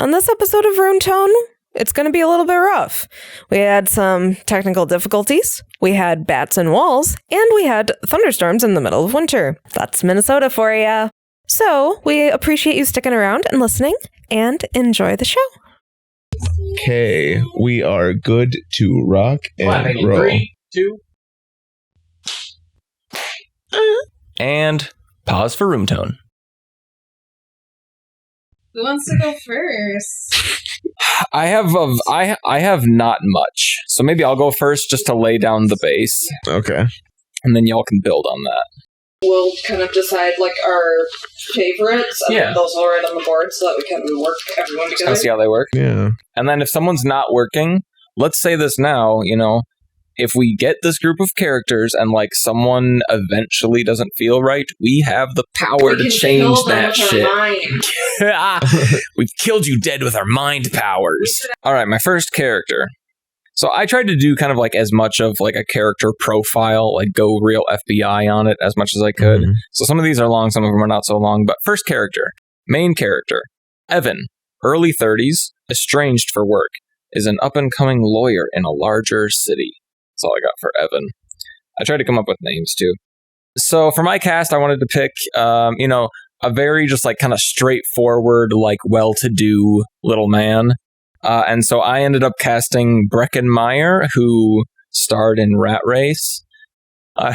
On this episode of Room Tone, it's going to be a little bit rough. We had some technical difficulties, we had bats and walls, and we had thunderstorms in the middle of winter. That's Minnesota for ya. So, we appreciate you sticking around and listening, and enjoy the show. Okay, we are good to rock and roll. 3, 2. And pause for room tone. Who wants to go first? I have not much, so maybe I'll go first just to lay down the base, Okay. and then y'all can build on that. We'll kind of decide like our favorites, and Yeah. then those will write on the board so that we can work everyone Kind together. of see how they work. Yeah. And then if someone's not working, let's say this now, if we get this group of characters and like someone eventually doesn't feel right, we have the power We to can change kill them that with our shit. mind. We've killed you dead with our mind powers. All right, my first character. So I tried to do kind of like as much of like a character profile, like go real FBI on it as much as I could. Mhm. So some of these are long, some of them are not so long. But first character, main character, Evan, early 30s, estranged for work, is an up-and-coming lawyer in a larger city. That's all I got for Evan. I tried to come up with names too. So for my cast, I wanted to pick, a very just like kind of straightforward, like well-to-do little man. And so I ended up casting Breckin Meyer, who starred in Rat Race.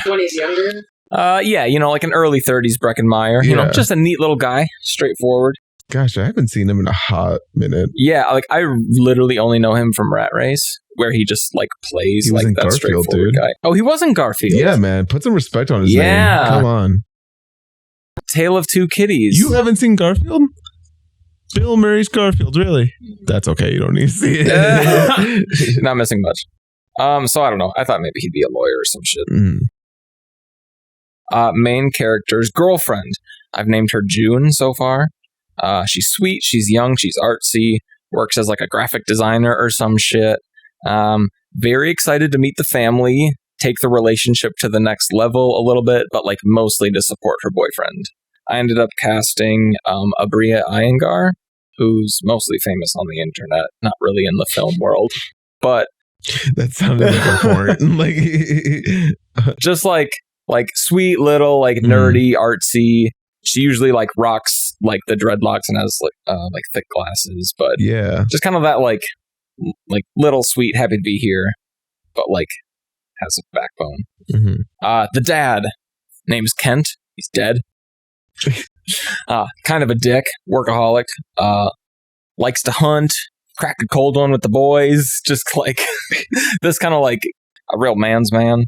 When he's younger. Like an early 30s Breckin Meyer. Yeah. Just a neat little guy, straightforward. Gosh, I haven't seen him in a hot minute. Yeah, like I literally only know him from Rat Race, where he just like plays He was like in that Garfield, straightforward dude. guy. Oh, he was in Garfield. Yeah, man. Put some respect on his Yeah. name. Come on. Tale of Two Kitties. You haven't seen Garfield? Bill Murray's Garfield, really? That's okay. You don't need to see it. Not missing much. So I don't know. I thought maybe he'd be a lawyer or some shit. Main character's girlfriend. I've named her June so far. She's sweet, she's young, she's artsy, works as like a graphic designer or some shit. Very excited to meet the family, take the relationship to the next level a little bit, but like mostly to support her boyfriend. I ended up casting Abria Iyengar, who's mostly famous on the internet, not really in the film world, but That sounded like a porn. just like sweet little like nerdy artsy. She usually like rocks like the dreadlocks and has like thick glasses, but Yeah. just kind of that like little sweet happy to be here, but like has a backbone. Mm-hmm. The dad, name's Kent. He's dead. Kind of a dick, workaholic. Likes to hunt, crack a cold one with the boys. Just like this kind of like a real man's man.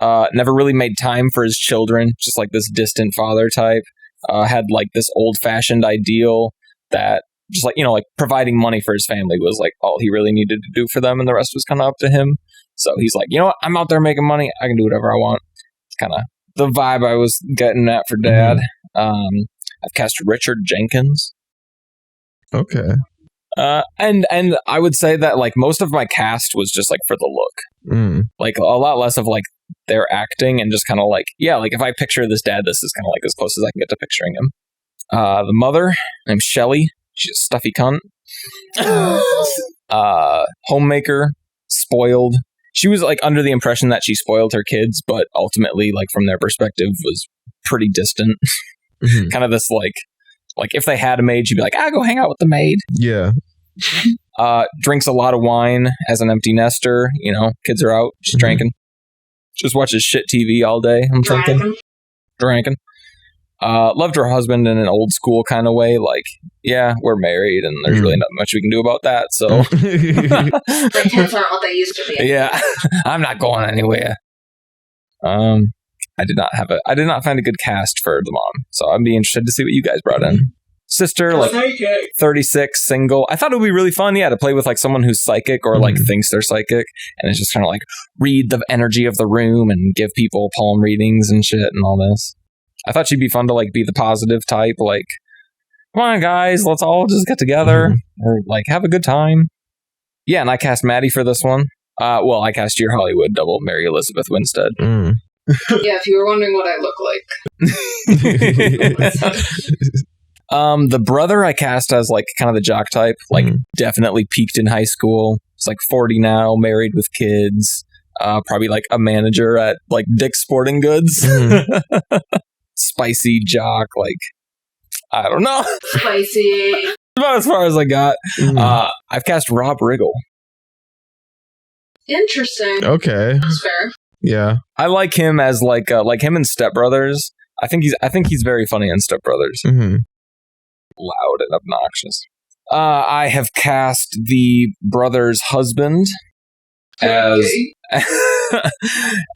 Never really made time for his children. Just like this distant father type. Had like this old-fashioned ideal that just like, like providing money for his family was like all he really needed to do for them, and the rest was kind of up to him. So he's like, you know what? I'm out there making money. I can do whatever I want. It's kind of the vibe I was getting at for Dad. I've cast Richard Jenkins. Okay. And I would say that like most of my cast was just like for the look. Like a lot less of like their acting and just kind of like, yeah, like if I picture this dad, this is kind of like as close as I can get to picturing him. The mother, named Shelly. She's a stuffy cunt. Homemaker, spoiled. She was like under the impression that she spoiled her kids, but ultimately, like from their perspective, was pretty distant. Kind of this like if they had a maid, she'd be like, go hang out with the maid. Yeah. Drinks a lot of wine as an empty nester. Kids are out. She's drinking. Just watches shit TV all day. I'm thinking. Drinking. Loved her husband in an old school kind of way. Like, yeah, we're married and there's really not much we can do about that. So The kids aren't what they used to be. yeah, I'm not going anywhere. I did not find a good cast for the mom. So I'd be interested to see what you guys brought in. Sister, like 36, single. I thought it would be really fun, to play with like someone who's psychic or like thinks they're psychic, and it's just kind of like read the energy of the room and give people palm readings and shit and all this. I thought she'd be fun to like be the positive type, like, come on guys, let's all just get together or like have a good time. Yeah, and I cast Maddie for this one. Well, I cast your Hollywood double, Mary Elizabeth Winstead. Yeah, if you were wondering what I look like. The brother I cast as like kind of the jock type, like definitely peaked in high school. He's like 40 now, married with kids. Probably like a manager at like Dick's Sporting Goods. Spicy jock, like I don't know. Spicy. About as far as I got. I've cast Rob Riggle. Interesting. Okay. That's fair. Yeah. I like him as like him in Step Brothers. I think he's very funny in Step Brothers. Mm-hmm. Loud and obnoxious. I have cast the brother's husband as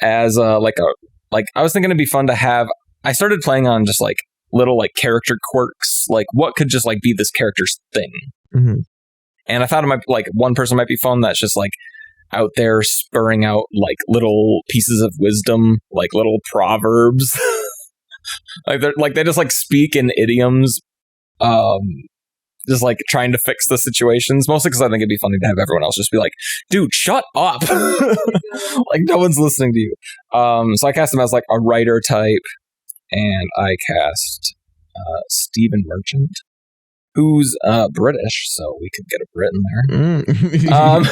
as I was thinking it'd be fun to have. I started playing on just like little like character quirks, like what could just like be this character's thing. And I thought it might like one person might be fun that's just like out there spurring out like little pieces of wisdom, like little proverbs. They just like speak in idioms, just like trying to fix the situations. Mostly because I think it'd be funny to have everyone else just be like, "Dude, shut up!" Like no one's listening to you. So I cast him as like a writer type, and I cast Stephen Merchant, who's British, so we could get a Brit in there.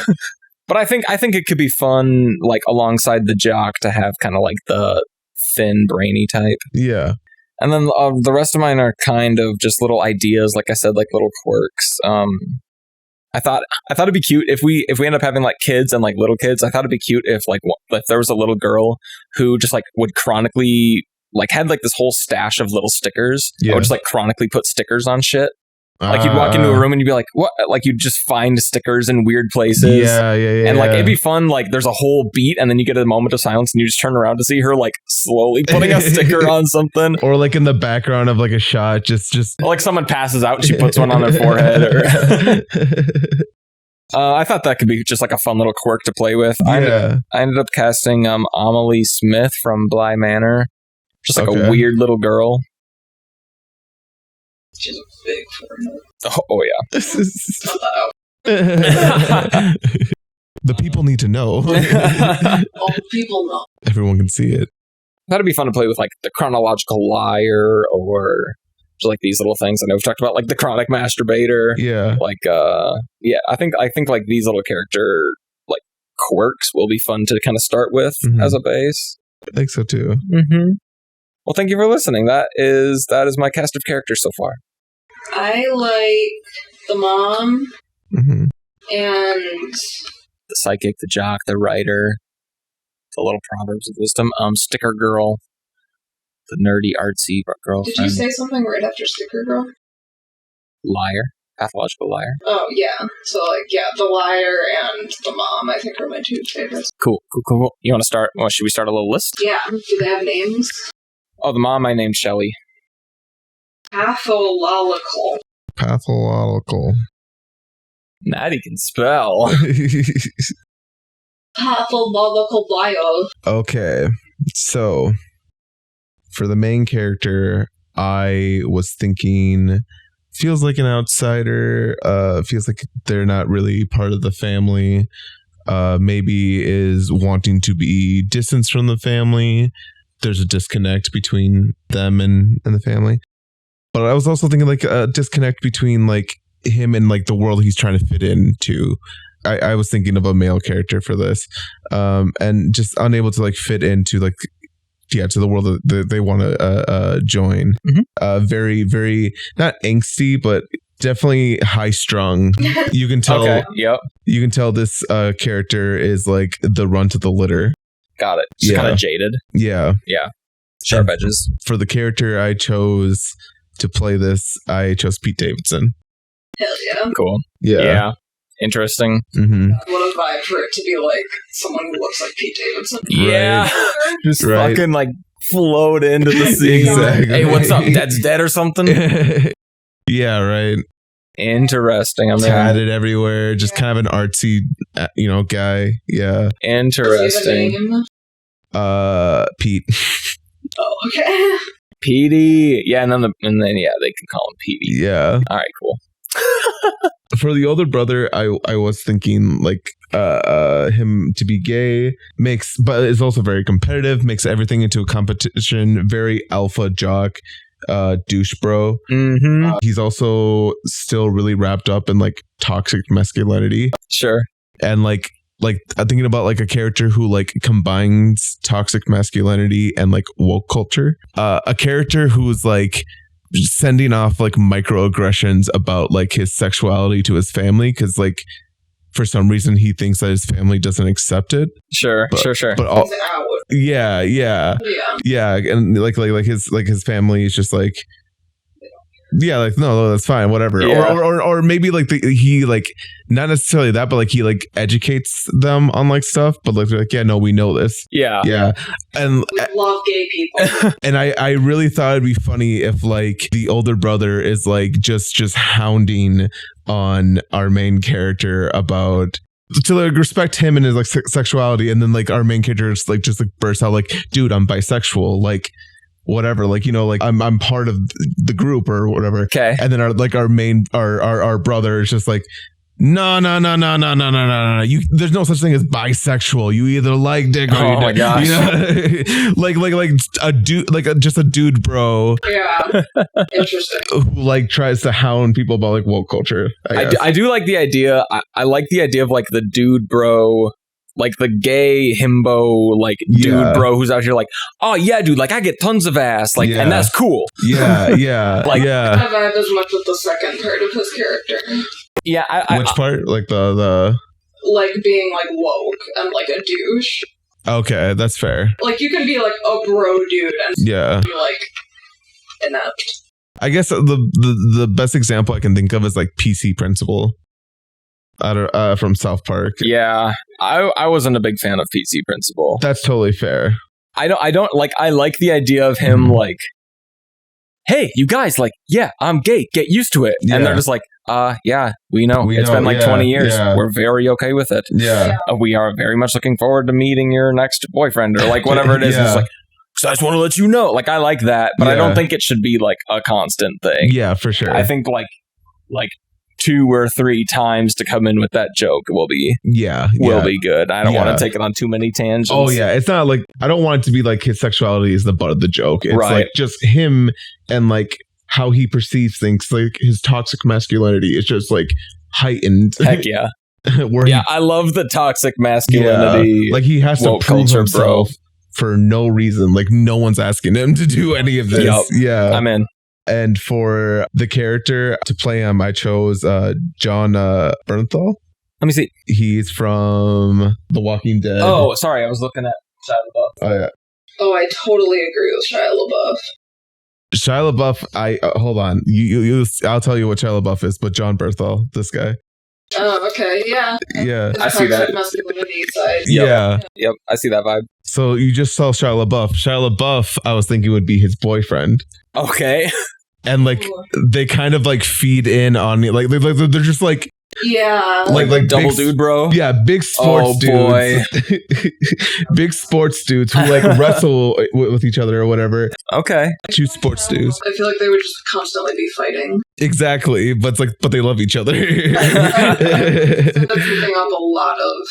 But I think it could be fun, like alongside the jock, to have kind of like the thin, brainy type. Yeah. And then the rest of mine are kind of just little ideas, like I said, like little quirks. I thought it'd be cute if we end up having like kids and like little kids. I thought it'd be cute if there was a little girl who just like would chronically like had like this whole stash of little stickers. Yeah. I would just like chronically put stickers on shit. Like you'd walk into a room and you'd be like, what? Like you'd just find stickers in weird places. Yeah. And like it'd be fun. Like there's a whole beat and then you get a moment of silence and you just turn around to see her like slowly putting a sticker on something. Or like in the background of like a shot, just like someone passes out and she puts one on their forehead. Or I thought that could be just like a fun little quirk to play with. Yeah. I ended up casting Amelie Smith from Bly Manor. Just like a weird little girl. She's a big forehead. Oh yeah. The people need to know. All the people know. Everyone can see it. That'd be fun to play with like the chronological liar or just like these little things. I know we've talked about like the chronic masturbator. Yeah. Like I think like these little character like quirks will be fun to kind of start with as a base. I think so too. Well, thank you for listening. That is my cast of characters so far. I like the mom and the psychic, the jock, the writer, the little proverbs of wisdom, sticker girl, the nerdy artsy girlfriend. Did you say something right after sticker girl? Liar, pathological liar. Oh yeah, so like the liar and the mom I think are my two favorites. Cool. You want to start? Well, should we start a little list? Yeah. Do they have names? Oh, the mom I named Shelly. Pathological. Natty can spell. Pathological bio. Okay, so for the main character, I was thinking feels like an outsider, feels like they're not really part of the family, maybe is wanting to be distanced from the family. There's a disconnect between them and the family. But I was also thinking like a disconnect between like him and like the world he's trying to fit into. I was thinking of a male character for this, and just unable to like fit into like to the world that they want to join. Very, very not angsty, but definitely high strong. You can tell. Okay. Yep. You can tell this character is like the runt of the litter. Got it. Just kind of jaded. Yeah. Sharp edges. For the character I chose to play this, I chose Pete Davidson. Hell yeah. Cool. Yeah. Interesting. What a vibe for it to be like someone who looks like Pete Davidson. Yeah. Just fucking like float into the scene. Exactly. Hey, what's up? Dad's dead or something? Yeah, right. Interesting. I'm tatted everywhere. Just kind of an artsy, guy. Yeah. Interesting. Pete. Oh, okay. Petey. Yeah, and then they can call him Petey. Yeah. All right, cool. For the older brother, I was thinking like him to be gay but is also very competitive, makes everything into a competition, very alpha jock, douche bro. Mm-hmm. He's also still really wrapped up in like toxic masculinity. Sure. And like I'm thinking about like a character who like combines toxic masculinity and like woke culture. A character who's like sending off like microaggressions about like his sexuality to his family because like for some reason he thinks that his family doesn't accept it. Sure. But all, yeah, and like his family is just like, yeah, like no, that's fine, whatever. Yeah. Or maybe like he like not necessarily that, but like he like educates them on like stuff, but like they're like, yeah, no, we know this. Yeah. And We love gay people. and I really thought it'd be funny if like the older brother is like just hounding on our main character about to like respect him and his like sexuality, and then like our main character is like just like bursts out like, dude, I'm bisexual, like whatever, like, you know, like I'm part of the group or whatever. Okay. And then our brother is just like, no. You, there's no such thing as bisexual. You either like dick or you don't. Oh my gosh. You know? like a dude, like just a dude bro. Yeah. Interesting. Who like tries to hound people about like woke culture. I do like the idea. I like the idea of like the dude bro, like the gay himbo, like dude bro who's out here like, oh yeah, dude, like I get tons of ass, like, and that's cool. Yeah. Like, I vibe as much with the second part of his character. Yeah. Which part? Like the like being like woke and like a douche. Okay, that's fair. Like you can be like a bro dude and be like inept. I guess the best example I can think of is like PC Principal from South Park. Yeah, I wasn't a big fan of PC Principal. That's totally fair. I don't like. I like the idea of him like, hey, you guys, like, yeah, I'm gay. Get used to it. Yeah. And they're just like, yeah, we know. It's been like 20 years. Yeah. We're very okay with it. Yeah. We are very much looking forward to meeting your next boyfriend or like whatever it is. Yeah. It's like, so I just want to let you know. Like, I like that, but I don't think it should be like a constant thing. Yeah, for sure. I think like 2 or 3 times to come in with that joke will be good. I don't want to take it on too many tangents. Oh yeah, it's not like I don't want it to be like his sexuality is the butt of the joke. It's like just him and like how he perceives things, like his toxic masculinity is just like heightened. Heck yeah. I love the toxic masculinity. Yeah. Like he has to prove himself for no reason. Like no one's asking him to do any of this. Yep. Yeah, I'm in. And for the character to play him, I chose John Bernthal. Let me see. He's from The Walking Dead. Oh, sorry. I was looking at Shia LaBeouf. Oh, yeah. Oh, I totally agree with Shia LaBeouf. Shia LaBeouf, hold on. You I'll tell you what Shia LaBeouf is, but John Bernthal, this guy. Oh, okay. Yeah. Yeah. I see that. Masculinity side. Yeah. Yep. I see that vibe. So you just saw Shia LaBeouf. Shia LaBeouf, I was thinking would be his boyfriend. Okay. And like they kind of like feed in on like they're just like like double dude bro. Yeah, big sports dudes. Big sports dudes who like wrestle with each other or whatever. Okay. 2 sports dudes. I feel like they would just constantly be fighting. Exactly, but it's like they love each other. That's keeping up a lot of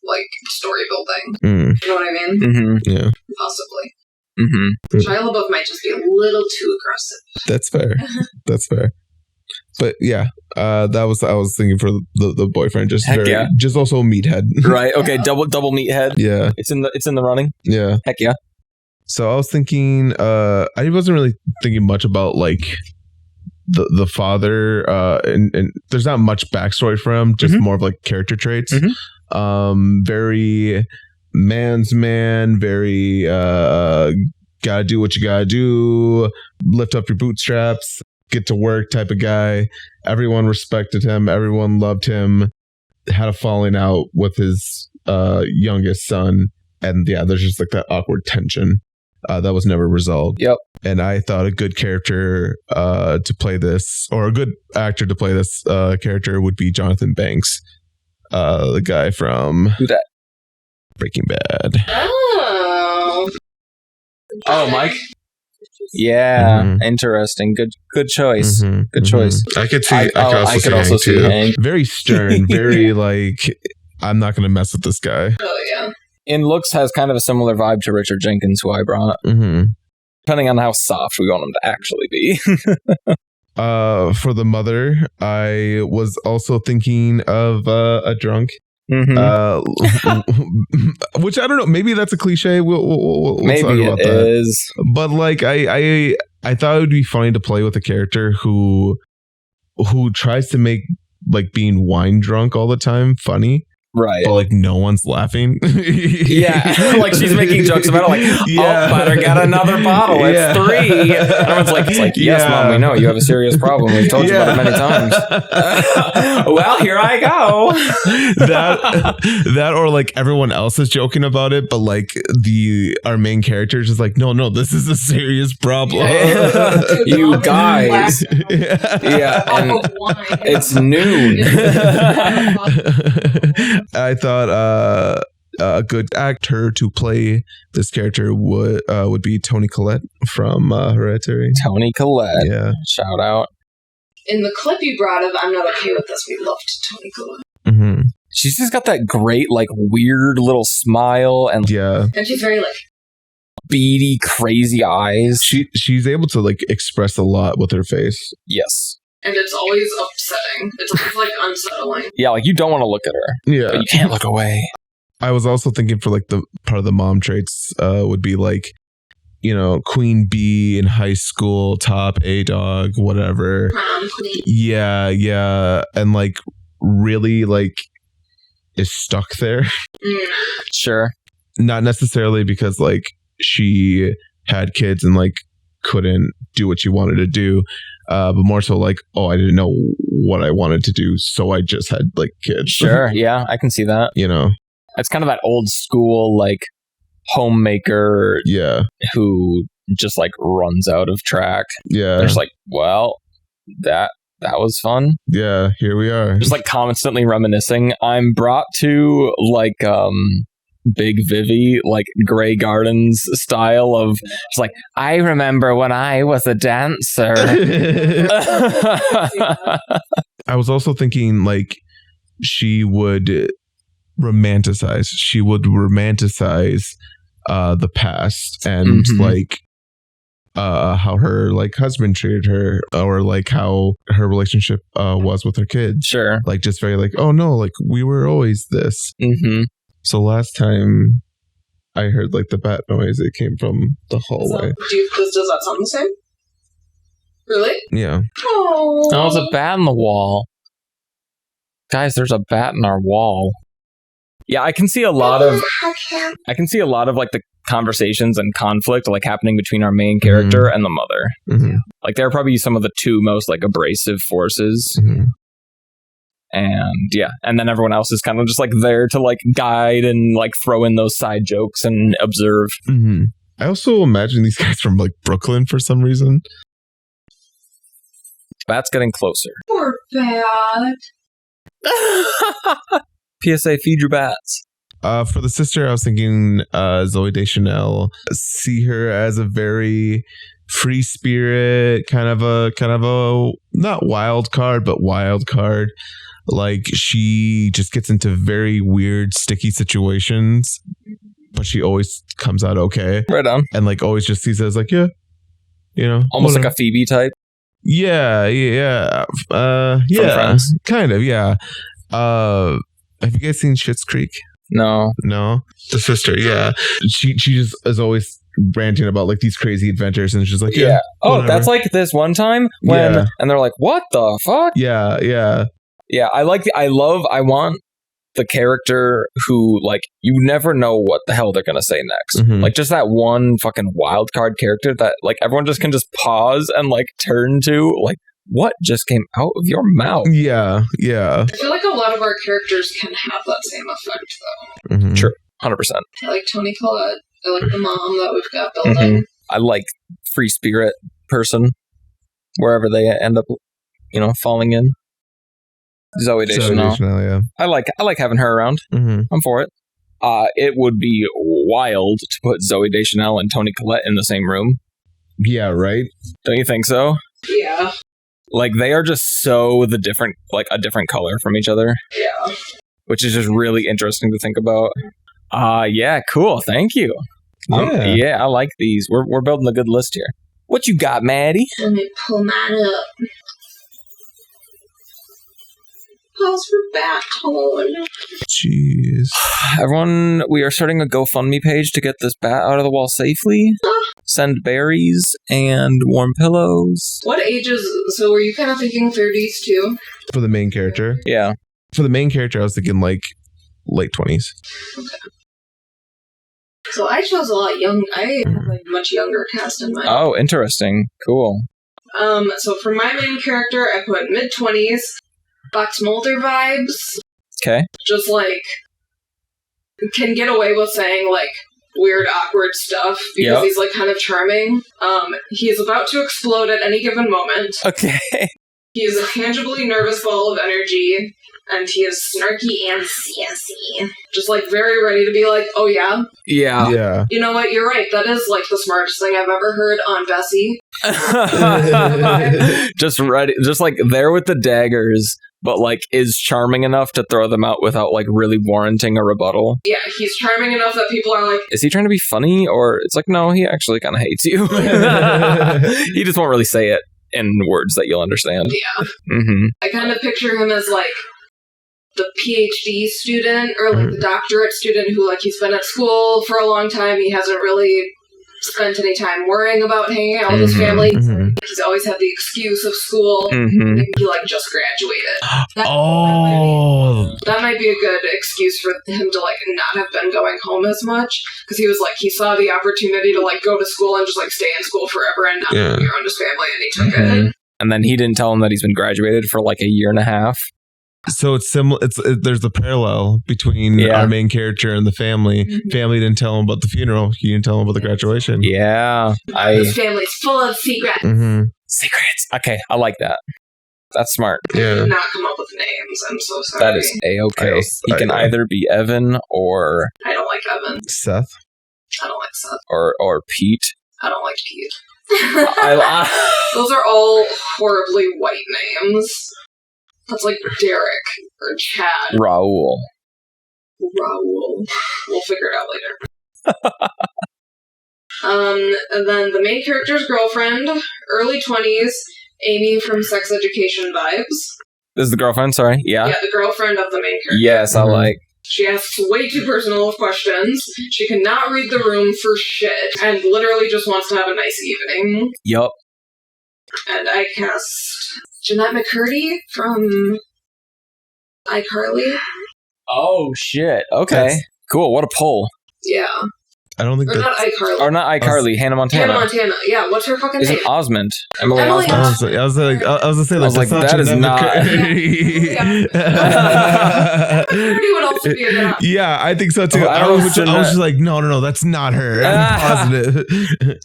like story building. You know what I mean? Mm-hmm. Yeah. Possibly. Mm-hmm. Shia LaBeouf might just be a little too aggressive. That's fair. That's fair. But yeah, that was I was thinking for the boyfriend, just just also a meathead. Right. Okay. Double meathead. Yeah. It's in the running. Yeah. Heck yeah. So I was thinking, I wasn't really thinking much about like the father, and there's not much backstory for him, just more of like character traits. Very man's man, very gotta do what you gotta do, lift up your bootstraps, get to work type of guy. Everyone respected him, everyone loved him. Had a falling out with his youngest son, and yeah, there's just like that awkward tension that was never resolved. Yep. And I thought a good character to play this, or a good actor to play this character would be Jonathan Banks, the guy from Who that? Breaking Bad. Oh, Mike. Yeah, interesting. Good choice. Good choice. I could see. I could also see Hank. Very stern. Very like, I'm not going to mess with this guy. Oh yeah. In looks has kind of a similar vibe to Richard Jenkins, who I brought. Depending on how soft we want them to actually be. For the mother, I was also thinking of a drunk. Mm-hmm. Which I don't know. Maybe that's a cliche. We'll Maybe talk about it that. is. But like, I thought it would be funny to play with a character who tries to make like being wine drunk all the time funny. Right. But like no one's laughing. Yeah. Like she's making jokes about it like, Yeah. oh, better get another bottle. Yeah. It's 3. Everyone's like, yes, Yeah. Mom, we know you have a serious problem. We've told you about it many times. Well, here I go. that or like everyone else is joking about it, but like our main character is just like, no, this is a serious problem. You guys. Yeah. And it's noon. I thought a good actor to play this character would be Toni Collette from Hereditary. Toni Collette. Yeah. Shout out. In the clip you brought of I'm Not Okay With This, we loved Toni Collette. Mm-hmm. She's just got that great, like, weird little smile and Yeah. And she's very, like, beady, crazy eyes. She's able to like express a lot with her face. Yes. and it's always upsetting. It's always, like, unsettling. Yeah, like, you don't want to look at her. Yeah. But you can't look away. I was also thinking for like the part of the mom traits would be like, you know, queen bee in high school, top A dog, whatever. Prom queen. Yeah. And like really like is stuck there. Sure. Not necessarily because like she had kids and like couldn't do what she wanted to do. But more so like, oh, I didn't know what I wanted to do, so I just had like kids. Sure. Yeah, I can see that. You know? It's kind of that old school, like, homemaker Yeah. who just, like, runs out of track. Yeah. They're just like, well, that was fun. Yeah. Here we are. Just, like, constantly reminiscing. I'm brought to, like, Big Vivi, like, Grey Gardens style of, it's like, I remember when I was a dancer. I was also thinking like she would romanticize the past and like how her like husband treated her, or like how her relationship was with her kids. Sure. Like just very like, oh no, like we were always this. Mm-hmm. So last time I heard like the bat noise, it came from the hallway. Does that sound the same? Really? Yeah. Oh. Oh, there's a bat in the wall. Guys, there's a bat in our wall. Yeah, I can see a lot of like the conversations and conflict like happening between our main character and the mother. Mm-hmm. Like they're probably some of the two most like abrasive forces. Mm-hmm. And yeah, and then everyone else is kind of just like there to like guide and like throw in those side jokes and observe. Mm-hmm. I also imagine these guys from like Brooklyn for some reason. Bat's getting closer. Poor Bat. PSA, feed your bats. For the sister, I was thinking Zooey Deschanel. See her as a very free spirit, kind of a not wild card, but wild card. Like she just gets into very weird, sticky situations, but she always comes out okay. Right on. And like always just sees it as like, yeah, you know, Almost whatever. like a Phoebe type. Yeah. From Friends. Kind of, yeah. Have you guys seen Schitt's Creek? No. The sister, yeah. She just is always ranting about like these crazy adventures, and she's like, yeah. Oh, whatever. that's like this one time when, Yeah. and they're like, what the fuck? Yeah. Yeah, I want the character who, like, you never know what the hell they're going to say next. Mhm. Like, just that one fucking wild card character that, like, everyone just can just pause and, like, turn to, like, what just came out of your mouth? Yeah. I feel like a lot of our characters can have that same effect, though. Mhm. Sure. 100%. I like Toni Collette. I like the mom that we've got building. I like free spirit person, wherever they end up, falling in. Zooey Deschanel. Yeah. I like having her around. Mm-hmm. I'm for it. It would be wild to put Zooey Deschanel and Toni Collette in the same room. Yeah, right? Don't you think so? Yeah. Like, they are just so a different color from each other. Yeah. Which is just really interesting to think about. Yeah, cool. Thank you. Yeah, I like these. We're building a good list here. What you got, Maddie? Let me pull mine up. Pause for bat tone. Jeez. Everyone, we are starting a GoFundMe page to get this bat out of the wall safely. Send berries and warm pillows. What ages? So were you kind of thinking 30s too? For the main character? Yeah. For the main character, I was thinking like late 20s. Okay. So I chose a lot young. I have like much younger cast in mind. Oh, interesting. Cool. So for my main character, I put mid-20s, Box Mulder vibes. Okay. Just like can get away with saying like weird, awkward stuff because he's like kind of charming. He is about to explode at any given moment. Okay. He is a tangibly nervous ball of energy, and he is snarky and sassy. Just like very ready to be like, oh yeah? Yeah. You know what, you're right, that is like the smartest thing I've ever heard on Bessie. Just ready, just like there with the daggers, but like is charming enough to throw them out without like really warranting a rebuttal. Yeah, he's charming enough that people are like, is he trying to be funny? Or it's like, no, he actually kind of hates you. He just won't really say it in words that you'll understand. Yeah. Mm-hmm. I kind of picture him as like the PhD student or like the doctorate student who like he's been at school for a long time. He hasn't really spent any time worrying about hanging out with his family. He's always had the excuse of school. Maybe he like just graduated. That might be a good excuse for him to like not have been going home as much because he was like he saw the opportunity to like go to school and just like stay in school forever and not be around his family, and he took it. And then he didn't tell him that he's been graduated for like a year and a half. So it's similar. There's a parallel between our main character and the family. Family didn't tell him about the funeral. He didn't tell him about the graduation. Yeah, his family's full of secrets. Secrets. Okay, I like that. That's smart. I did not come up with names. I'm so sorry. That is a-okay. He can either be Evan or I don't like Evan. Seth. I don't like Seth. Or Pete. I don't like Pete. Those are all horribly white names. That's like Derek or Chad. Raul. We'll figure it out later. And then the main character's girlfriend, early 20s, Amy from Sex Education vibes. This is the girlfriend, sorry? Yeah? Yeah, the girlfriend of the main character. Yes, I like. She asks way too personal of questions. She cannot read the room for shit, and literally just wants to have a nice evening. Yup. And I cast Jeanette McCurdy from iCarly. Oh, shit. Okay. Cool. What a pull. Yeah. I don't think or not iCarly. Or not iCarly, Hannah Montana. Hannah Montana. Yeah, what's her fucking name? Is it Osmond? Emily Osmond. I was gonna say that is not. McCurdy would also be a good option. Yeah, I think so too. Oh, I was just like, no, that's not her. I'm positive.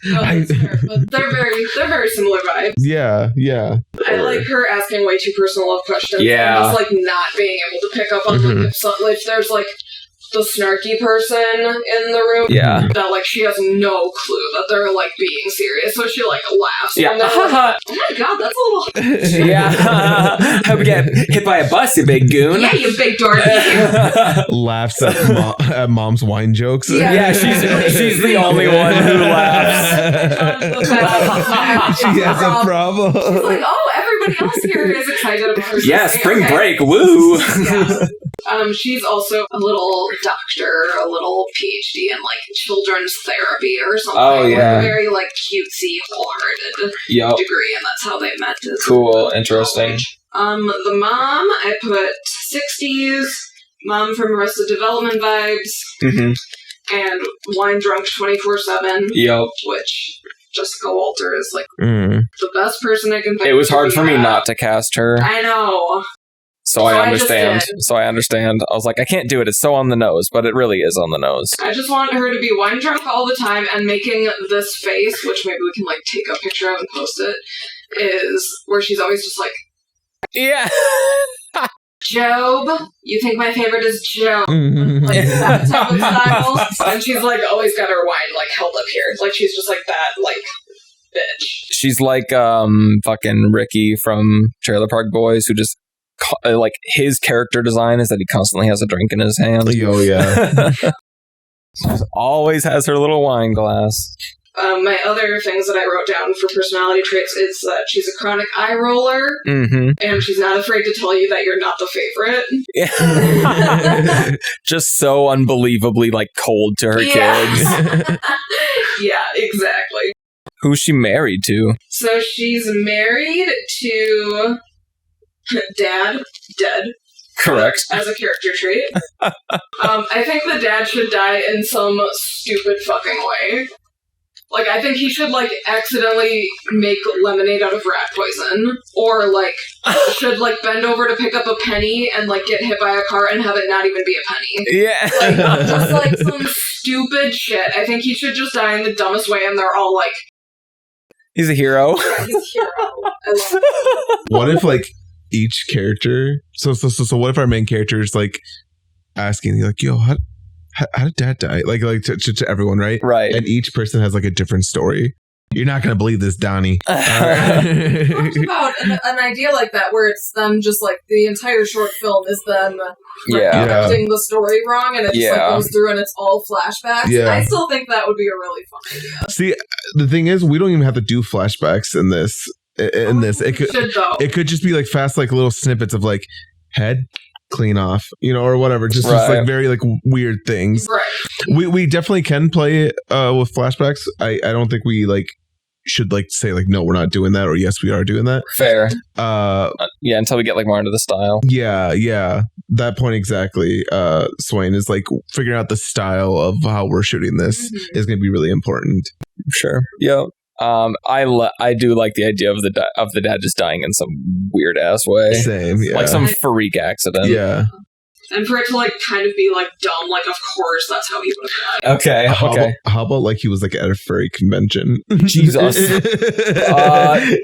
That's fair, but they're very similar vibes. Yeah. I like her asking way too personal of questions. Yeah. And just like not being able to pick up on like, if there's like the snarky person in the room. Yeah. That like she has no clue that they're like being serious, so she like laughs. Yeah. And they're like, oh my god, that's a little. Yeah. Hope you get hit by a bus, you big goon. Yeah, you big dorky. Laughs at mom's wine jokes. Yeah, she's the only one who laughs. She has a problem. She's like, oh, everybody else here is excited about her. Yeah, spring break, woo. Yeah. She's also a little doctor, a little PhD in like children's therapy or something. Oh, yeah. Like, very like cutesy, wholehearted degree, and that's how they met. Cool, interesting. The mom, I put 60s, mom from Arrested Development vibes, and wine drunk 24/7. Yep. Which Jessica Walter is like the best person I can think. It was hard for me not to cast her. I know. So I understand. I was like, I can't do it. It's so on the nose, but it really is on the nose. I just want her to be wine drunk all the time and making this face, which maybe we can like take a picture of and post it, is where she's always just like, yeah. Job, you think my favorite is Job? Like that type of style. And she's like always got her wine like held up here. Like she's just like that, like bitch. She's like fucking Ricky from Trailer Park Boys, who just like his character design is that he constantly has a drink in his hand. Oh yeah. She always has her little wine glass. My other things that I wrote down for personality traits is that she's a chronic eye roller, and she's not afraid to tell you that you're not the favorite. Yeah. Just so unbelievably like cold to her kids. Yeah, exactly. Who's she married to? So she's married to Dad, dead. Correct. As a character trait. I think the dad should die in some stupid fucking way. Like, I think he should, like, accidentally make lemonade out of rat poison. Or, like, should, like, bend over to pick up a penny and, like, get hit by a car and have it not even be a penny. Yeah. Like, just, like, some stupid shit. I think he should just die in the dumbest way, and they're all like... He's a hero. Yeah, he's a hero. I love it. What if, like, each character... So what if our main character is, like, asking, like, yo, how did Dad die? Like to everyone, right? Right. And each person has like a different story. You're not going to believe this, Donnie. Talked about an idea like that where it's them just like the entire short film is them directing the story wrong and it just like goes through and it's all flashbacks. Yeah. I still think that would be a really fun idea. See, the thing is, we don't even have to do flashbacks in this. It could just be like fast, like little snippets of like head clean off, or whatever, just like very like weird things. Right. We definitely can play with flashbacks. I don't think we like should like say like no, we're not doing that, or yes, we are doing that. Fair. Yeah, until we get like more into the style. Yeah. That point exactly. Swain is like figuring out the style of how we're shooting this is going to be really important. Sure. Yeah. I do like the idea of the dad just dying in some weird ass way. Same, yeah. Like some freak accident. Yeah. And for it to like kind of be like dumb, like of course that's how he would have died. Okay. How about like he was like at a furry convention? Jesus.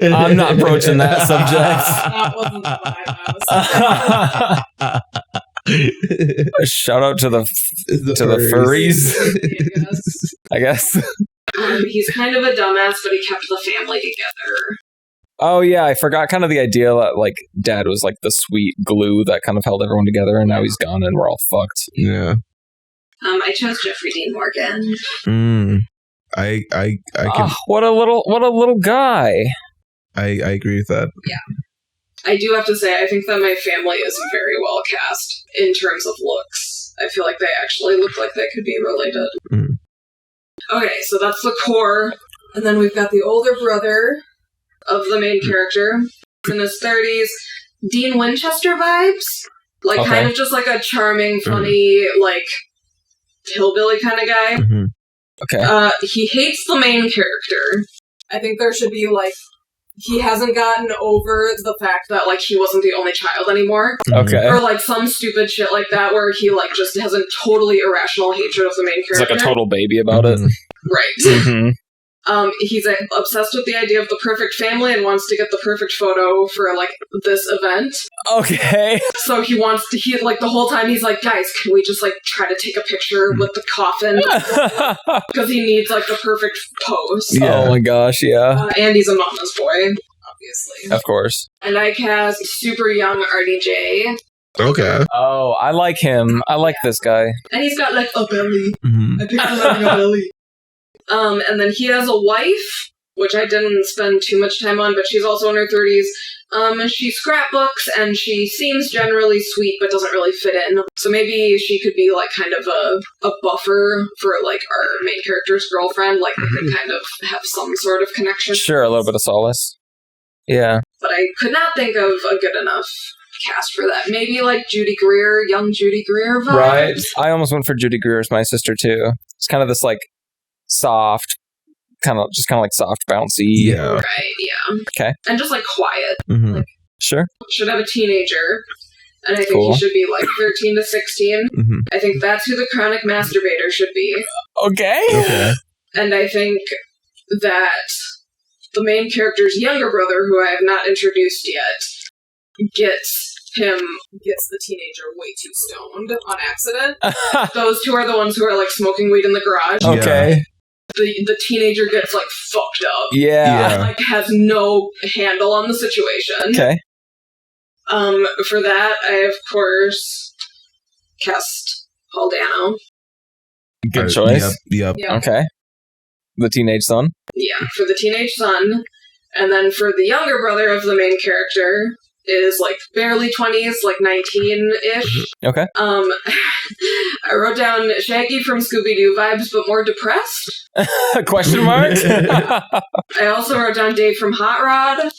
I'm not broaching that subject. That wasn't the vibe I was Shout out to the furries. I guess. He's kind of a dumbass, but he kept the family together. Oh yeah, I forgot kind of the idea that like Dad was like the sweet glue that kind of held everyone together, and now he's gone and we're all fucked. Yeah. I chose Jeffrey Dean Morgan. I can. What a little guy. I agree with that. Yeah. I do have to say, I think that my family is very well cast in terms of looks. I feel like they actually look like they could be related. Okay, so that's the core. And then we've got the older brother of the main character in his 30s. Dean Winchester vibes. Like, kind of just like a charming, funny, like, hillbilly kind of guy. Okay. He hates the main character. I think there should be, like, he hasn't gotten over the fact that, like, he wasn't the only child anymore. Okay. Or, like, some stupid shit like that where he, like, just has a totally irrational hatred of the main character. He's like a total baby about it. Right. He's obsessed with the idea of the perfect family and wants to get the perfect photo for, like, this event. Okay. So he like, the whole time he's like, guys, can we just, like, try to take a picture with the coffin? Because he needs, like, the perfect pose. Yeah. Oh my gosh, yeah. And he's a mama's boy, obviously. Of course. And I cast super young RDJ. Okay. Oh, I like him. I like this guy. And he's got, like, a belly. I picture having a belly. And then he has a wife, which I didn't spend too much time on, but she's also in her 30s. She scrapbooks, and she seems generally sweet, but doesn't really fit in. So maybe she could be, like, kind of a buffer for, like, our main character's girlfriend. Like, they could kind of have some sort of connection. Sure, a little bit of solace. Yeah. But I could not think of a good enough cast for that. Maybe, like, Judy Greer, young Judy Greer vibes. Right. I almost went for Judy Greer as my sister, too. It's kind of this, like, soft, kind of like soft, bouncy. Yeah. Right, yeah. Okay. And just, like, quiet. Like, sure. Should have a teenager. And I think he should be, like, 13 to 16. I think that's who the chronic masturbator should be. Okay. And I think that the main character's younger brother, who I have not introduced yet, gets the teenager way too stoned on accident. Those two are the ones who are, like, smoking weed in the garage. Okay. The teenager gets, like, fucked up. Yeah. And, like, has no handle on the situation. Okay. For that, I, of course, cast Paul Dano. Good choice. Yep. Yeah. Okay. The teenage son. Yeah, for the teenage son. And then for the younger brother of the main character is like barely 20s, like 19-ish. Okay. I wrote down Shaggy from Scooby-Doo vibes, but more depressed. Question mark? I also wrote down Dave from Hot Rod.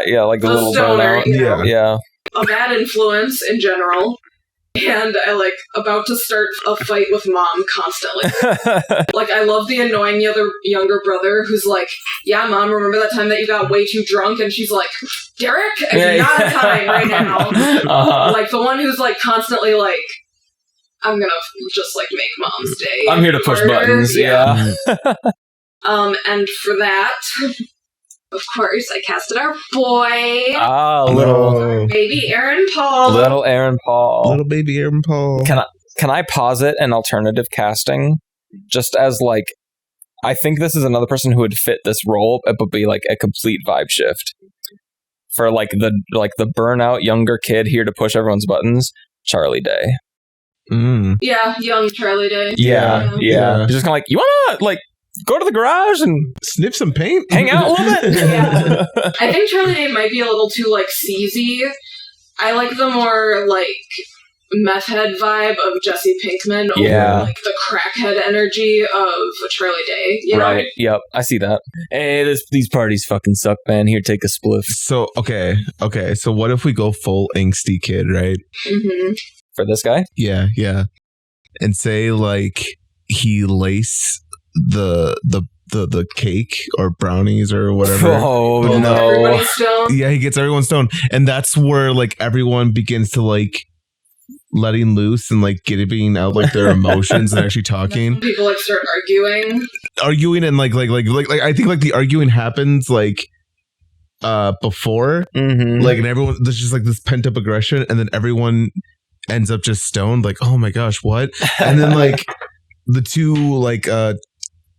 Yeah, like the little stoner, burnout. you know, Yeah. a bad influence in general. And I like about to start a fight with mom constantly. Like, I love the annoying younger brother who's like, yeah, mom, remember that time that you got way too drunk? And she's like, Derek, I do not have time right now. Like, the one who's like constantly like, I'm gonna just like make mom's day. I'm here to push harder. buttons. Yeah. And for that, of course, I casted our boy. Little Baby Aaron Paul. Little Aaron Paul. Little baby Aaron Paul. Can I posit an alternative casting? Just as like, I think this is another person who would fit this role, but be like a complete vibe shift. For like the burnout younger kid here to push everyone's buttons, Charlie Day. Yeah, young Charlie Day. Yeah. He's just kind of like, you wanna like go to the garage and sniff some paint, hang out a little bit. Yeah. I think Charlie Day might be a little too like sleazy. I like the more like meth head vibe of Jesse Pinkman over like the crackhead energy of Charlie Day. You know? Right. Yep. I see that. Hey, these parties fucking suck, man. Here, take a spliff. So okay. So what if we go full angsty kid, right? Mm-hmm. For this guy? Yeah. And say like he lace the cake or brownies or whatever. Oh no! Everybody's stoned. Yeah, he gets everyone stoned, and that's where like everyone begins to like letting loose and like getting out like their emotions and actually talking. People like start arguing and like I think like the arguing happens like before like, and everyone there's just like this pent up aggression, and then everyone ends up just stoned, like, oh my gosh, what? And then like the two like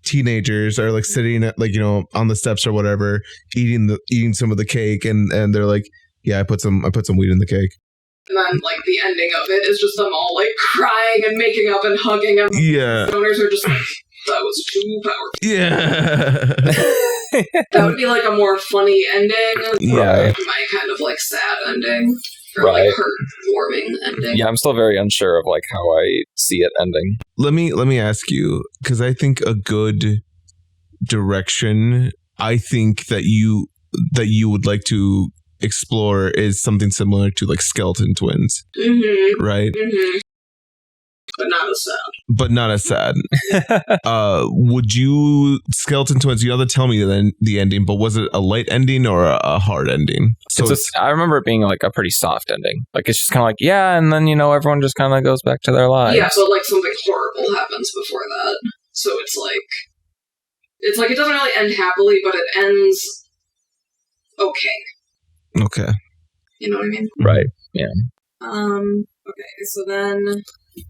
teenagers are like sitting at, like, you know, on the steps or whatever, eating some of the cake, and they're like, yeah, I put some weed in the cake. And then like the ending of it is just them all like crying and making up and hugging, and Yeah. stoners are just like, that was too powerful. Yeah. That would be like a more funny ending. Yeah. My kind of like sad ending. Or Right. like heartwarming ending. Yeah, I'm still very unsure of like how I see it ending. Let me ask you, because I think a good direction, I think that you would like to explore is something similar to like Skeleton Twins, right? But not as sad. Would you Skeleton Twins? You have to tell me the ending, but was it a light ending or a hard ending? So I remember it being like a pretty soft ending. Like it's just kind of like, yeah, and then, you know, everyone just kind of goes back to their lives. Yeah, but like something horrible happens before that, so it's like it doesn't really end happily, but it ends okay. Okay. You know what I mean? Right. Yeah. Okay, so then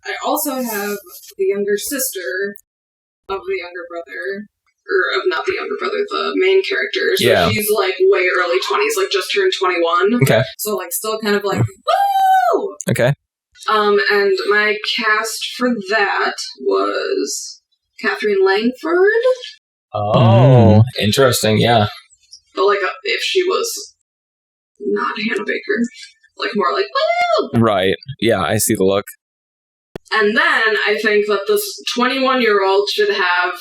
I also have the younger sister of the younger brother, or of not the younger brother, the main character. So Yeah. she's like way early 20s, like just turned 21. Okay. So like still kind of like, woo! Okay. And my cast for that was Catherine Langford. Oh, interesting. Yeah. But like if she was not Hannah Baker. Like more like, woo! Right. Yeah, I see the look. And then I think that this 21-year-old should have,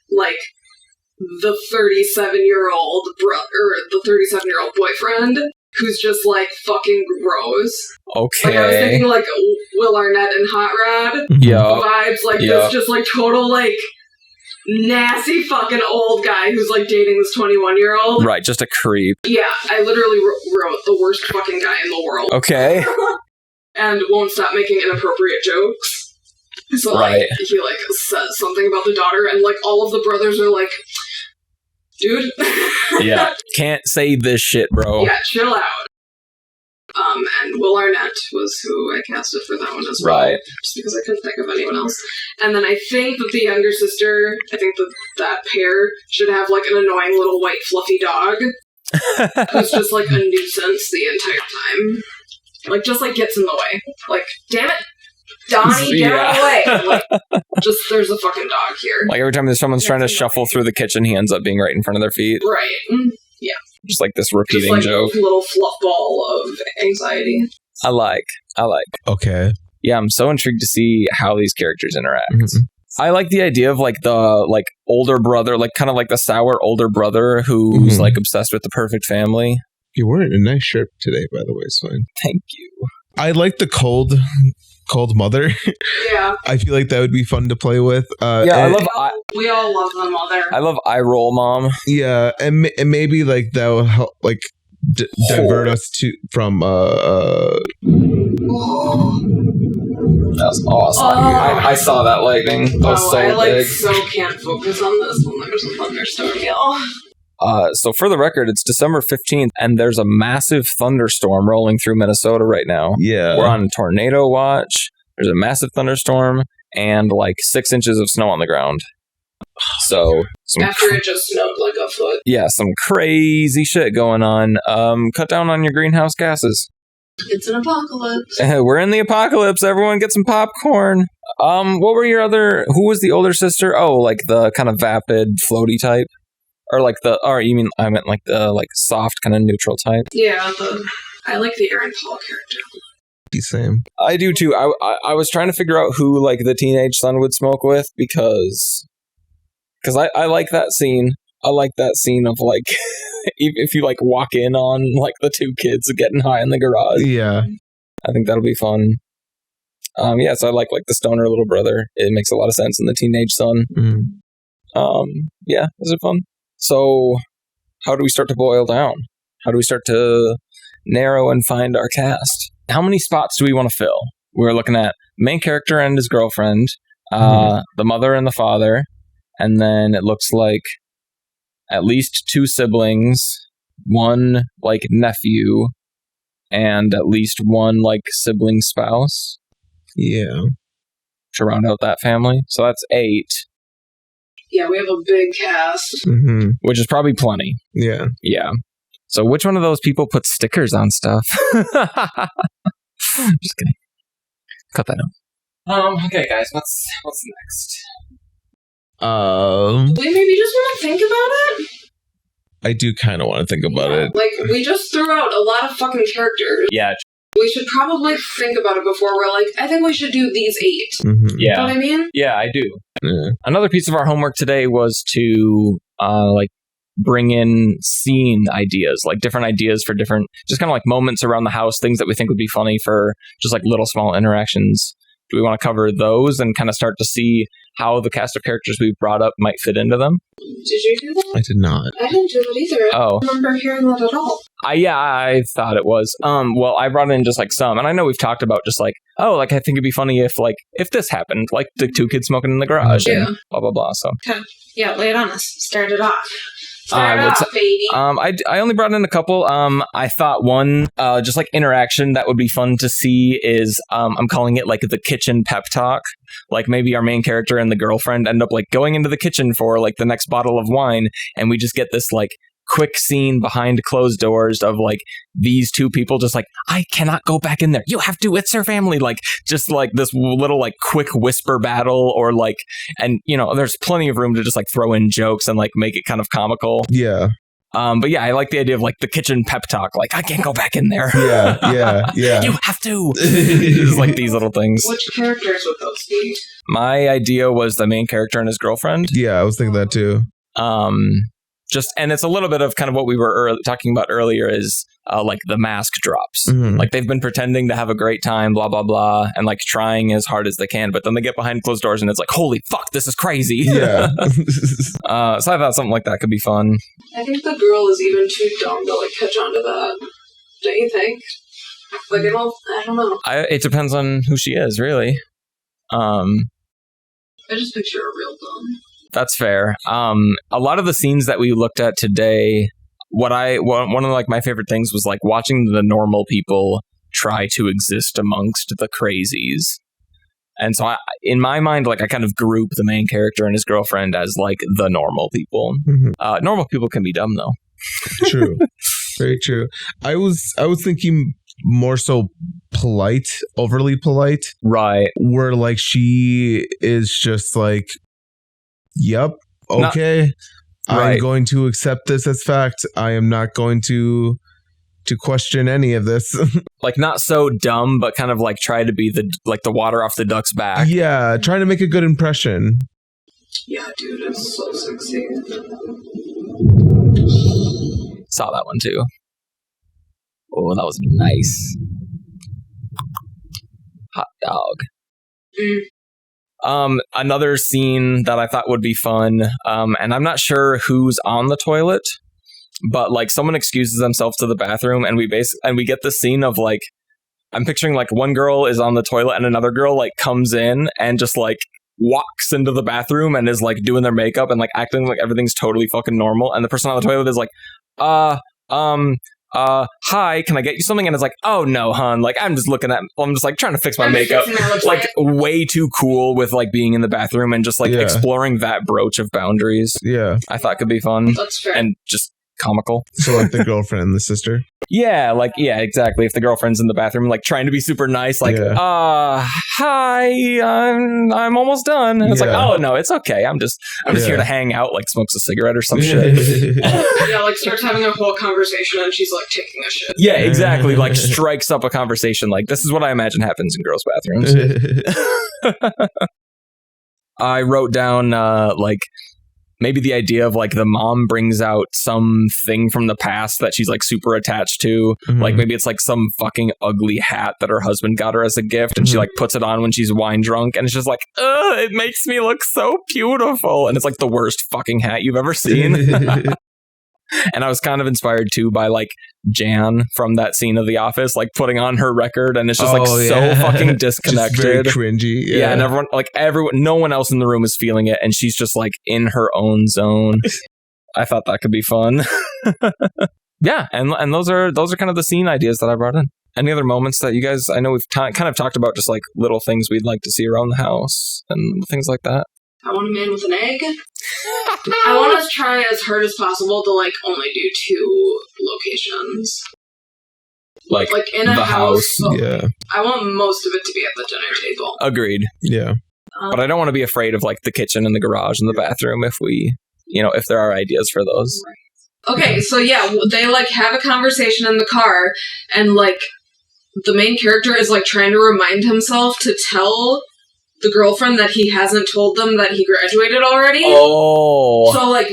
like, the 37-year-old or the 37-year-old boyfriend who's just, like, fucking gross. Okay. Like, I was thinking, like, Will Arnett and Hot Rod Yeah. vibes. Like, this just, like, total, like, nasty fucking old guy who's, like, dating this 21-year-old. Right, just a creep. Yeah, I literally wrote the worst fucking guy in the world. Okay. And won't stop making inappropriate jokes. So, like, he, like, says something about the daughter, and, like, all of the brothers are like, dude. Yeah, can't say this shit, bro. Yeah, chill out. And Will Arnett was who I casted for that one as well. Right. Just because I couldn't think of anyone else. And then I think that the younger sister, I think that pair should have, like, an annoying little white fluffy dog who's just, like, a nuisance the entire time. Like, just, like, gets in the way. Like, damn it! Donnie, get Yeah. away. Like, just, there's a fucking dog here. Like every time someone's trying to shuffle through the kitchen, he ends up being right in front of their feet. Right. Just like this Just repeating like joke. a little fluff ball of anxiety. I like. Okay. Yeah, I'm so intrigued to see how these characters interact. Mhm. I like the idea of like the like older brother, like kind of like the sour older brother who's Mhm. like obsessed with the perfect family. You're wearing a nice shirt today, by the way, Swain. Thank you. I like the cold mother. Yeah. I feel like that would be fun to play with. Yeah, and, We all love the mother. I love eye roll mom. Yeah, and maybe like that will help, like divert us from That's awesome. Oh. I saw that lightning. That was so I like big. so can't focus on this when there's a thunderstorm, y'all. So for the record, it's December 15th, and there's a massive thunderstorm rolling through Minnesota right now. yeah. We're on tornado watch. There's a massive thunderstorm and like 6 inches of snow on the ground. So After it just snowed like a foot. yeah, some crazy shit going on. Cut down on your greenhouse gases. It's an apocalypse. We're in the apocalypse. Everyone get some popcorn. What were your other? Who was the older sister? Oh, like the kind of vapid, floaty type, or like the? Or you mean I meant like the like soft, kind of neutral type. Yeah, I like the Aaron Paul character. Same. I do too. I was trying to figure out who like the teenage son would smoke with because I like that scene. I like that scene of like if you like walk in on like the two kids getting high in the garage. Yeah. I think that'll be fun. Yeah, so I like the stoner little brother. It makes a lot of sense in the teenage son. Mm. Yeah, is it fun? So how do we start to boil down? How do we start to narrow and find our cast? How many spots do we want to fill? We're looking at main character and his girlfriend, the mother and the father, and then it looks like at least 2 siblings, 1 like nephew, and at least 1 like sibling spouse Yeah. to round out that family. So that's 8, Yeah, we have a big cast. Mm-hmm. which is probably plenty. Yeah. Yeah. So which one of those people put stickers on stuff? Just kidding. Cut that out. Okay, guys, what's next? We maybe just want to think about it. I do kind of want to think about it. Like, we just threw out a lot of fucking characters. Yeah. We should probably think about it before we're like, I think we should do these 8. Mm-hmm. You know what I mean? Yeah, I do. Yeah. Another piece of our homework today was to bring in scene ideas, like different ideas for different, just kind of like moments around the house, things that we think would be funny for just like little small interactions. Do we want to cover those and kind of start to see how the cast of characters we've brought up might fit into them? Did you do that? I did not. I didn't do it either. Oh. I don't remember hearing that at all. I thought it was. Well, I brought in just like some, and I know we've talked about just like, oh, like I think it'd be funny if this happened, like the 2 kids smoking in the garage and blah blah blah. So Yeah, lay it on us. Start it off. Baby. I only brought in a couple. I thought one, just like interaction that would be fun to see is, I'm calling it like the Kitchen Pep Talk. Like maybe our main character and the girlfriend end up like going into the kitchen for like the next bottle of wine, and we just get this like quick scene behind closed doors of like these 2 people just like, I cannot go back in there. You have to. It's her family. Like just like this little like quick whisper battle, or like, and you know, there's plenty of room to just like throw in jokes and like make it kind of comical. Yeah. But yeah, I like the idea of like the kitchen pep talk. Like I can't go back in there. Yeah. You have to. It's like these little things. Which characters would those be? My idea was the main character and his girlfriend. Yeah, I was thinking that too. And it's a little bit of kind of what we were talking about earlier is like the mask drops. Mhm. Like they've been pretending to have a great time, blah, blah, blah, and like trying as hard as they can. But then they get behind closed doors and it's like, holy fuck, this is crazy. Yeah. So I thought something like that could be fun. I think the girl is even too dumb to like catch on to that. Don't you think? Like, I don't know. It depends on who she is, really. I just picture her real dumb. That's fair. A lot of the scenes that we looked at today, one of like my favorite things was like watching the normal people try to exist amongst the crazies. And so in my mind, like I kind of group the main character and his girlfriend as like the normal people. Mhm. Normal people can be dumb though. True. Very true. I was thinking more so polite, overly polite. Right. Where like she is just like, yep, okay. I'm going to accept this as fact. I am not going to question any of this. Like not so dumb, but kind of like try to be the water off the duck's back. Yeah, trying to make a good impression. Yeah, dude, it's so sexy. Saw that one too. Oh, that was nice. Hot dog. Another scene that I thought would be fun, and I'm not sure who's on the toilet, but like someone excuses themselves to the bathroom, and we get the scene of like, I'm picturing like one girl is on the toilet and another girl like comes in and just like walks into the bathroom and is like doing their makeup and like acting like everything's totally fucking normal, and the person on the toilet is like, hi, can I get you something? And it's like, oh no, hun, like I'm just like trying to fix my makeup. Like way too cool with like being in the bathroom and just like exploring that broach of boundaries. Yeah, I thought could be fun. That's fair. And just comical. So like the girlfriend and the sister. Yeah, exactly. If the girlfriend's in the bathroom, like trying to be super nice, like, hi, I'm almost done. And it's like, oh no, it's okay. I'm just here to hang out, like smokes a cigarette or some shit. Yeah, like starts having a whole conversation and she's like taking a shit. Yeah, exactly. Like strikes up a conversation. Like this is what I imagine happens in girls' bathrooms. I wrote down like maybe the idea of like the mom brings out something from the past that she's like super attached to. Mm-hmm. Like maybe it's like some fucking ugly hat that her husband got her as a gift, and she like puts it on when she's wine drunk, and it's just like, ugh, it makes me look so beautiful. And it's like the worst fucking hat you've ever seen. And I was kind of inspired too by like Jan from that scene of The Office, like putting on her record, and it's just so fucking disconnected, just very cringy. Yeah, and everyone, no one else in the room is feeling it, and she's just like in her own zone. I thought that could be fun. Yeah, and those are kind of the scene ideas that I brought in. Any other moments that you guys? I know we've kind of talked about just like little things we'd like to see around the house and things like that. I want a man with an egg. I want to try as hard as possible to like only do 2 locations. Like in a house. Yeah. I want most of it to be at the dinner table. Agreed. Yeah. But I don't want to be afraid of like the kitchen and the garage and the bathroom if we, if there are ideas for those. Right. Okay, so yeah, they like have a conversation in the car, and like the main character is like trying to remind himself to tell the girlfriend that he hasn't told them that he graduated already. Oh. So, like,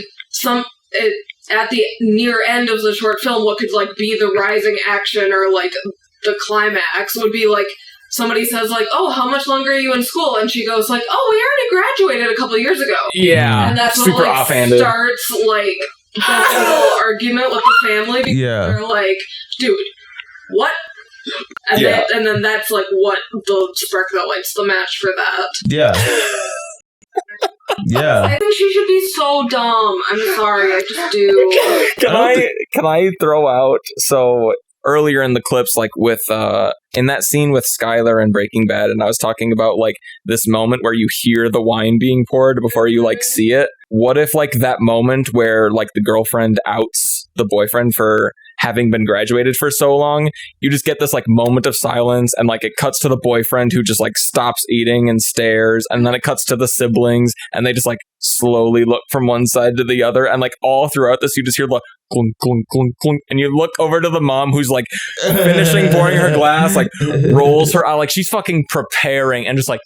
at the near end of the short film, what could, like, be the rising action or, like, the climax would be, like, somebody says, like, oh, how much longer are you in school? And she goes, like, oh, we already graduated a couple of years ago. Yeah. And that's super when, like, offhanded. starts, like, the whole argument with the family. Because they're like, dude, what? And, and then that's like what the spark that lights the match for that. Yeah. Yeah. I think she should be so dumb. I'm sorry, I just do. Can I throw out earlier in the clips, like with in that scene with Skylar in Breaking Bad, and I was talking about like this moment where you hear the wine being poured before you like see it. What if like that moment where like the girlfriend outs the boyfriend for having been graduated for so long, you just get this like moment of silence, and like it cuts to the boyfriend who just like stops eating and stares, and then it cuts to the siblings and they just like slowly look from one side to the other, and like all throughout this you just hear the clunk clunk clunk clunk, and you look over to the mom who's like finishing pouring her glass, like rolls her eye like she's fucking preparing, and just like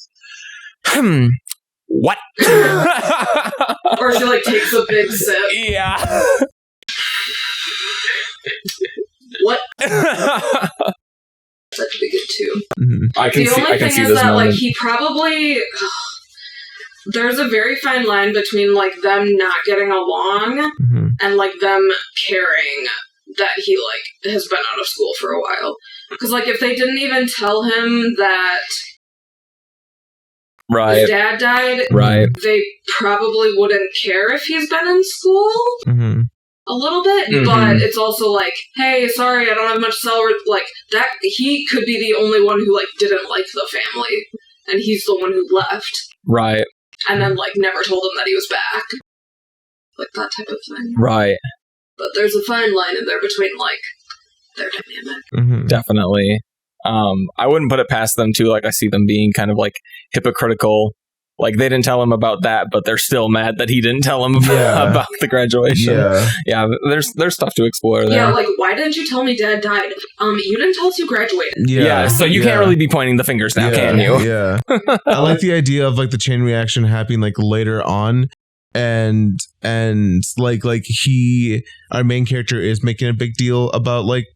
what? Or she like takes a big sip. Yeah. What? That could be good too. Mm-hmm. I can the see, only I can thing see is this that moment. like he probably there's a very fine line between like them not getting along and like them caring that he like has been out of school for a while. Because like if they didn't even tell him that his dad died, they probably wouldn't care if he's been in school. Mm-hmm. A little bit, but it's also like, hey, sorry, I don't have much salary. Like, that, he could be the only one who, like, didn't like the family, and he's the one who left. Right. And then, like, never told him that he was back. Like, that type of thing. Right. But there's a fine line in there between, like, their dynamic. Mm-hmm. Definitely. I wouldn't put it past them too. Like I see them being kind of like hypocritical. Like they didn't tell him about that, but they're still mad that he didn't tell him about the graduation. Yeah. There's stuff to explore there. Yeah, like why didn't you tell me Dad died? You didn't tell us you graduated. Yeah, so you can't really be pointing the fingers now, can you? Yeah. I like the idea of like the chain reaction happening like later on, and like our main character is making a big deal about like,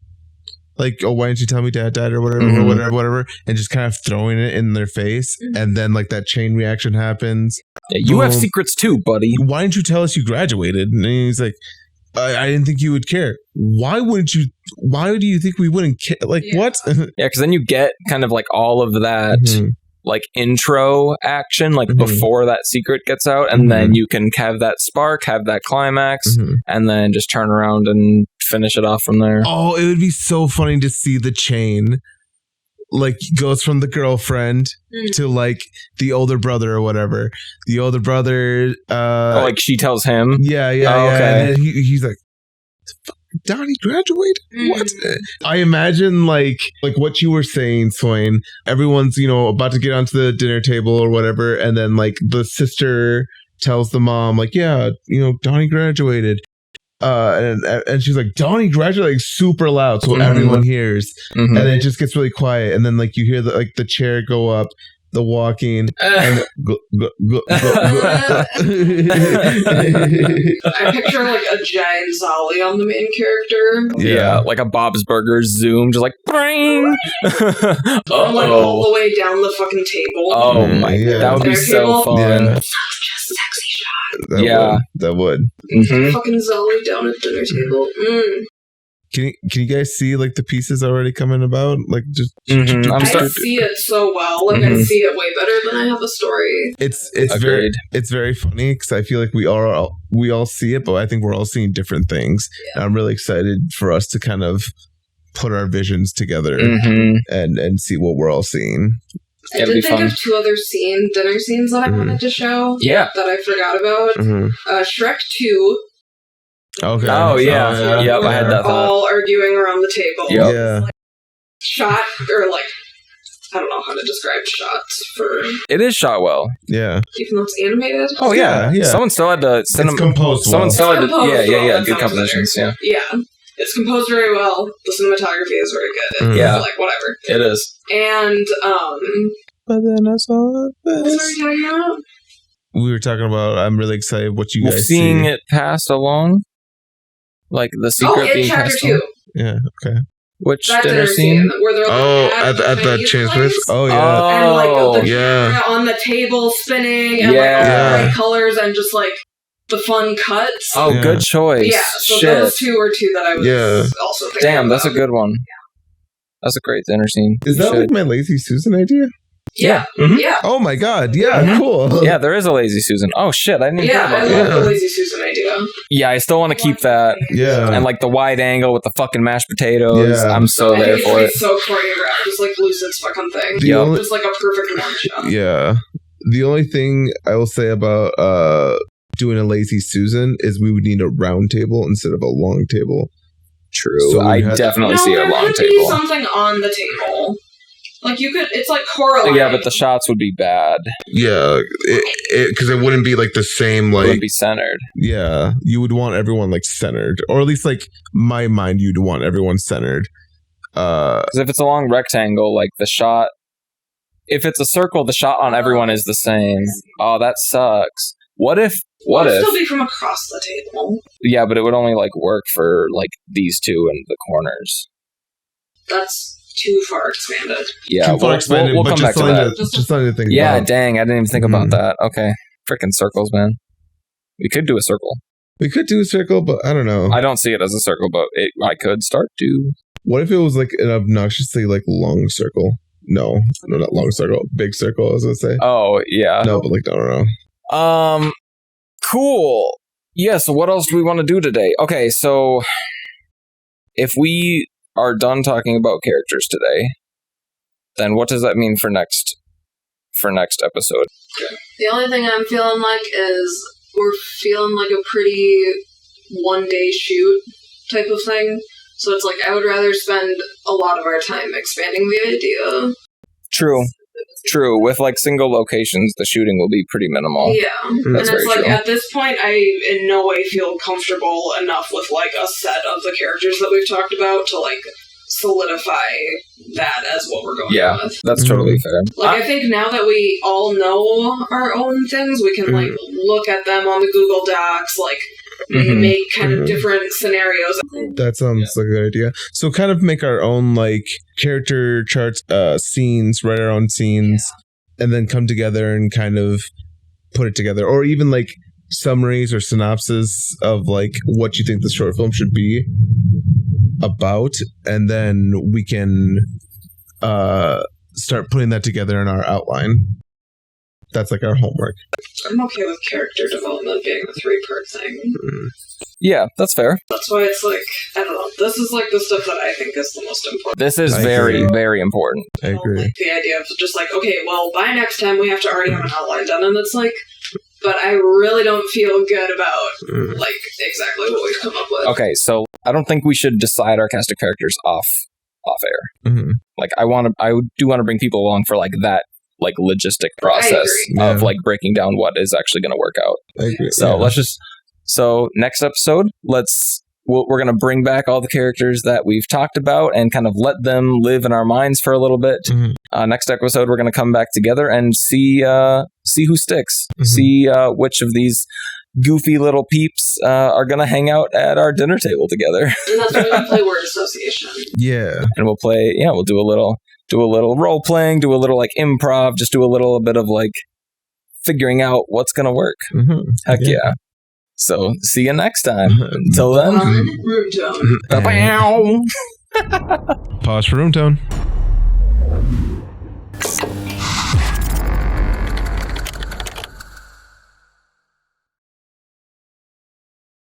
oh, why didn't you tell me Dad died or whatever, or whatever, and just kind of throwing it in their face, and then like that chain reaction happens. Yeah, you have secrets too, buddy. Why didn't you tell us you graduated? And he's like, I didn't think you would care. Why wouldn't you? Why do you think we wouldn't care? Like what? Yeah, because then you get kind of like all of that. Like intro action, like before that secret gets out, and then you can have that spark, have that climax, and then just turn around and finish it off from there. Oh, it would be so funny to see the chain like goes from the girlfriend to like the older brother or whatever. The older brother, like she tells him, yeah. Okay. And he's like, Donnie graduated? What? I imagine like what you were saying, Swain. Everyone's, about to get onto the dinner table or whatever, and then like the sister tells the mom, like, yeah, Donnie graduated. And she's like, Donnie graduated, like super loud so everyone hears. And then it just gets really quiet, and then like you hear the chair go up, the walking, and I picture like a giant Zolly on the main character. Yeah, like a Bob's Burgers zoom, just like bring. Like all the way down the fucking table. Oh my god, that would be so fun. Yeah. Just sexy shot. That would. Fucking Zolly down at dinner table. Can you guys see like the pieces already coming about? Like just I see it so well. Like I see it way better than I have a story. It's very funny because I feel like we all see it, but I think we're all seeing different things. And I'm really excited for us to kind of put our visions together and see what we're all seeing. I did think of two other dinner scenes that I wanted to show. Yeah, that I forgot about. Shrek 2. Okay. Oh yeah. Yep, I had that thought. All arguing around the table. Yep. Yeah. Like, shot or like I don't know how to describe shots for. It is shot well. Yeah. Even though it's animated. Oh yeah. Someone still had to send them. Composed. Someone still had to. Yeah. Good compositions. Yeah. Yeah. It's composed very well. The cinematography is very good. It's like whatever. It is. And But then I saw this. What were we talking about? We were talking about. I'm really excited what you guys seeing see. it passed along. Like the secret being chapter passed 2. on. Yeah. Okay. Which dinner scene? Where they're at the Chinese place. Oh yeah. And like the camera on the table spinning and like all the bright colors and just like the fun cuts. Oh, good choice. Yeah. So those two were two that I was also thinking Damn, that's about. a good one. That's a great dinner scene. Is that like my Lazy Susan idea? Yeah. Yeah. Oh my god. Yeah. Cool. Yeah, there is a Lazy Susan. Oh shit, I didn't even think about that. I love the Lazy Susan idea. Yeah, I still want to keep that. Yeah. And like the wide angle with the fucking mashed potatoes. Yeah. I'm so there for it. It's so choreographed, just like Lucid's fucking thing. Just like a perfect one shot. Yeah. The only thing I will say about doing a Lazy Susan is we would need a round table instead of a long table. True. So I definitely see a long table. There could be something on the table. Like you could, it's like Coraline. Yeah, but the shots would be bad. Yeah, because it wouldn't be like the same. Like, it wouldn't be centered. Yeah, you would want everyone like centered, or at least like my mind, you'd want everyone centered. Because if it's a long rectangle, like the shot, if it's a circle, the shot on everyone is the same. Oh, that sucks. What if? What if? It would still be from across the table. Yeah, but it would only like work for like these two in the corners. That's too far expanded. Yeah, we'll come back to that. Just something to think about. Yeah, dang, I didn't even think about that. Okay. Frickin' circles, man. We could do a circle. We could do a circle, but I don't know. I don't see it as a circle, but I could start to. What if it was like an obnoxiously like long circle? No, not long circle. Big circle, I was going to say. Oh, yeah. No, but like, I don't know. Cool. Yeah, so what else do we want to do today? Okay, so if we are done talking about characters today, then what does that mean for next episode? The only thing I'm feeling like is we're feeling like a pretty one-day shoot type of thing. So it's like I would rather spend a lot of our time expanding the idea. True. With like single locations, the shooting will be pretty minimal. Yeah. That's and it's very like true. at this point, I in no way feel comfortable enough with like a set of the characters that we've talked about to like solidify that as what we're going with. That's totally fair. Like I think now that we all know our own things, we can like look at them on the Google Docs, like make kind of different scenarios. That sounds like a good idea. So kind of make our own like character charts, scenes, write our own scenes, and then come together and kind of put it together. Or even like summaries or synopsis of like what you think the short film should be about. And then we can start putting that together in our outline. That's like our homework. I'm okay with character development being a 3-part thing. Yeah, that's fair. That's why it's like, I don't know, this is like the stuff that I think is the most important. This is very, very important. I agree. Like the idea of just like, okay, well, by next time we have to already have an outline done, and it's like, but I really don't feel good about like exactly what we've come up with. Okay, so I don't think we should decide our cast of characters off air. Like I do want to bring people along for like that like logistic process of like breaking down what is actually going to work out. I agree. So so next episode, we're going to bring back all the characters that we've talked about and kind of let them live in our minds for a little bit. Next episode, we're going to come back together and see who sticks, see which of these goofy little peeps are going to hang out at our dinner table together. And that's when we play word association. Yeah. And we'll do a little role playing, do a little like improv, just do a little bit of like figuring out what's going to work. Heck yeah. So see you next time. Until then. Room tone. Bow. Pause for room tone.